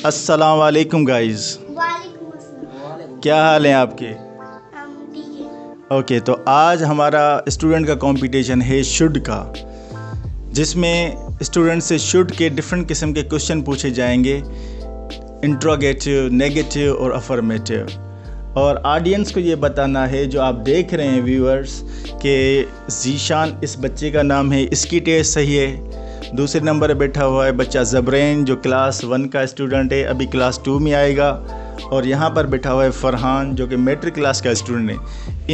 अस्सलाम वालेकुम गाइस। वालेकुम अस्सलाम। क्या हाल है आपके? हम ठीक है। ओके, तो आज हमारा स्टूडेंट का कंपटीशन है शुड का, जिसमें स्टूडेंट से शुड के डिफरेंट किस्म के क्वेश्चन पूछे जाएंगे, इंट्रोगेटिव, नेगेटिव और अफर्मेटिव। और ऑडियंस को ये बताना है, जो आप देख रहे हैं व्यूअर्स, कि ज़ीशान इस बच्चे का नाम है, इसकी टेस्ट सही है। दूसरे नंबर पर बैठा हुआ है बच्चा ज़बरैन, जो क्लास 1 का स्टूडेंट है, अभी क्लास 2 में आएगा। और यहाँ पर बैठा हुआ है फ़रहान, जो कि मैट्रिक क्लास का स्टूडेंट है।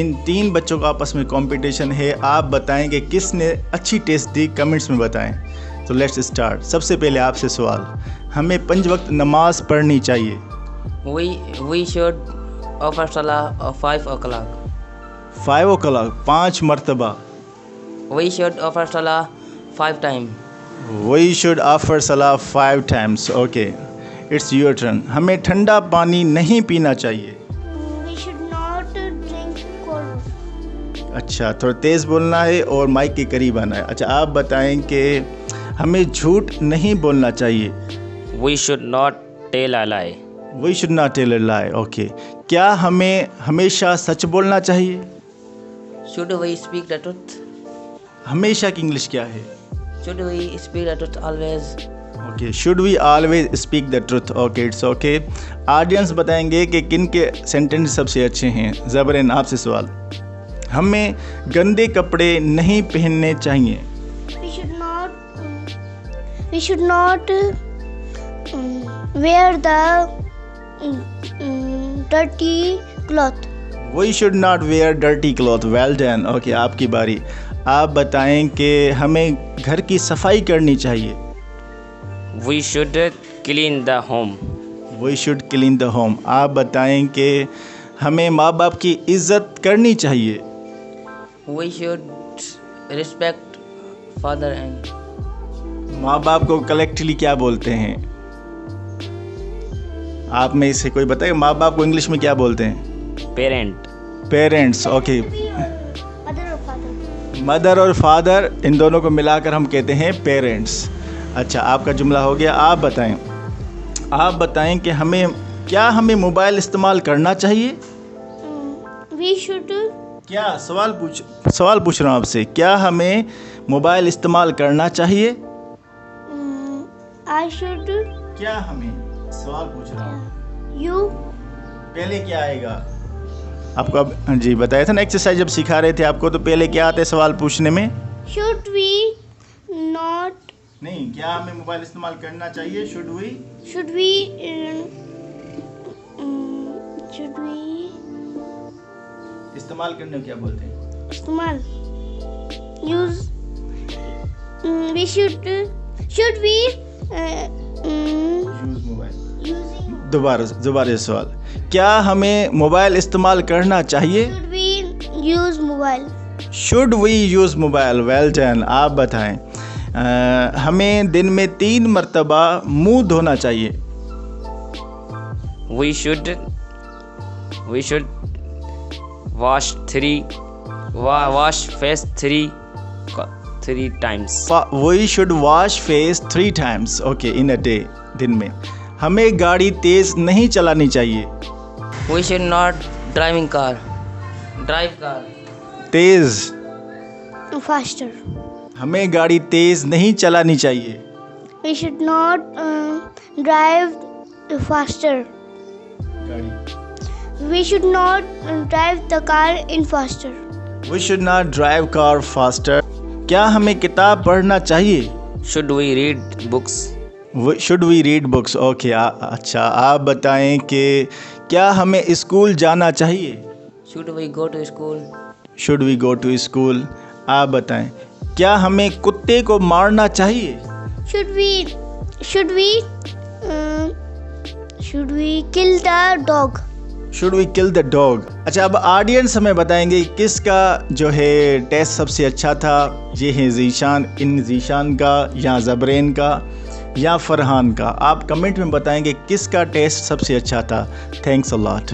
इन 3 बच्चों का आपस में कंपटीशन है। आप बताएं कि किसने अच्छी टेस्ट दी, कमेंट्स में बताएं। तो लेट्स स्टार्ट। सबसे पहले आपसे सवाल, हमें 5 वक्त नमाज पढ़नी चाहिए? We should offer salah of 5 o'clock. 5 o'clock, 5 मरतबा। We should offer salah 5 times. We should offer salah 5 times. Okay, it's your turn. हमें ठंडा पानी नहीं पीना चाहिए। We should not drink cold. अच्छा, थोड़ा तेज़ बोलना है और माइक के करीब आना है। अच्छा, आप बताएं कि हमें झूठ नहीं बोलना चाहिए। We should not tell a lie. We should not tell a lie. Okay, क्या हमें हमेशा सच बोलना चाहिए? Should we speak the truth? हमेशा की इंग्लिश क्या है? Should we speak the truth always? Okay, should we always speak the truth? Okay, it's okay. Audience बताएंगे कि किन के सेंटेंस सबसे अच्छे हैं। ज़बरैन, आपसे सवाल, हमें गंदे कपड़े नहीं पहनने चाहिए। We should not wear the dirty cloth. We should not wear dirty cloth. Well done. Okay, आपकी बारी। आप बताएं कि हमें घर की सफाई करनी चाहिए। We should clean the home. We should clean the home. आप बताएं कि हमें माँ बाप की इज़्ज़त करनी चाहिए। We should respect father and माँ बाप को कलेक्टली क्या बोलते हैं? आप में से कोई बताए माँ बाप को इंग्लिश में क्या बोलते हैं? parent. Parents. Okay, Mother or father. Mother और फादर, इन दोनों को मिलाकर हम कहते हैं पेरेंट्स। अच्छा, आपका जुमला हो गया। आप बताएं कि हमें मोबाइल इस्तेमाल करना चाहिए? We should. क्या सवाल पूछ रहा हूँ आपसे, क्या हमें मोबाइल इस्तेमाल करना चाहिए? I should. क्या हमें, सवाल पूछ रहा हूँ। You. पहले क्या आएगा आपको? अब हाँ जी, बताया था ना एक्सरसाइज जब सिखा रहे थे आपको, तो पहले क्या आते सवाल पूछने में? Should we not? नहीं, क्या हमें मोबाइल इस्तेमाल करना चाहिए? Should we? Should we? Should we? इस्तेमाल करने को क्या बोलते हैं? इस्तेमाल. Use. We should. Should we? Use mobile. Using. दोबारा सवाल, क्या हमें मोबाइल इस्तेमाल करना चाहिए? Should we use mobile? Should we use mobile? Well done. आप बताएं, हमें दिन में 3 मरतबा मुंह धोना चाहिए। We should wash face 3 times. We should wash face 3 times, okay, in a day, दिन में। हमें गाड़ी तेज़ नहीं चलानी चाहिए। We should not drive car. तेज़, Faster. हमें गाड़ी तेज़ नहीं चलानी चाहिए। We should not drive faster. गाड़ी, We should not drive the car in faster. We should not drive car faster. क्या हमें किताब पढ़ना चाहिए? Should we read books? Should we read books? Okay, अच्छा, आप बताएं कि क्या हमें स्कूल जाना चाहिए? Should we go to school? Should we go to school? आप बताएं, क्या हमें कुत्ते को मारना चाहिए? Should we kill the dog? Should we kill the dog? अच्छा, अब ऑडियंस हमें बताएंगे किसका जो है टेस्ट सबसे अच्छा था। ये है ज़ीशान का, या ज़बरैन का, या फ़रहान का। आप कमेंट में बताएंगे किसका टेस्ट सबसे अच्छा था। Thanks a lot.